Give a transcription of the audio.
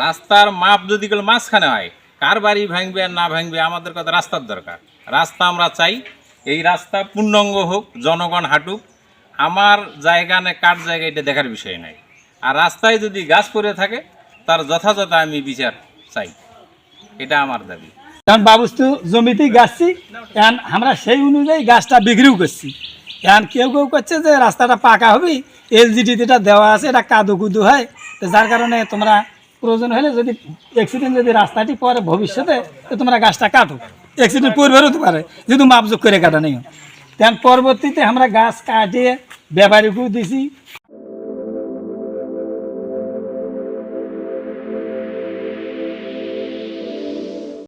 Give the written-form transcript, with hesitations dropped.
রাস্তার মাপ যদি গেলে মাঝখানে হয়, কার বাড়ি ভাঙবে আর না ভাঙবে, আমাদের কথা রাস্তার দরকার। রাস্তা আমরা চাই, এই রাস্তা পূর্ণাঙ্গ হোক, জনগণ হাঁটুক। আমার জায়গা না কার জায়গা এটা দেখার বিষয় নাই। আর রাস্তায় যদি গাছ পড়ে থাকে তার যথাযথ আমি বিচার চাই, এটা আমার দাবি। কারণ বাবুস্তু জমিতেই গাছছি, এখন আমরা সেই অনুযায়ী গাছটা বিক্রিও করছি। এখন কেউ কেউ করছে যে রাস্তাটা পাকা হবে, এলজিডিটা দেওয়া আছে, এটা কাদু কুদু হয়, তো যার কারণে তোমরা প্রয়োজন হলে যদি অ্যাক্সিডেন্ট যদি রাস্তাটি পরে ভবিষ্যতে, তো তোমরা গাছটা কাটো, অ্যাক্সিডেন্ট পূর্বের হতে পারে যদি মাপযোগ করে কাটা নেই। তখন পরবর্তীতে আমরা গাছ কাটিয়ে ব্যাপারীকেও দিছি,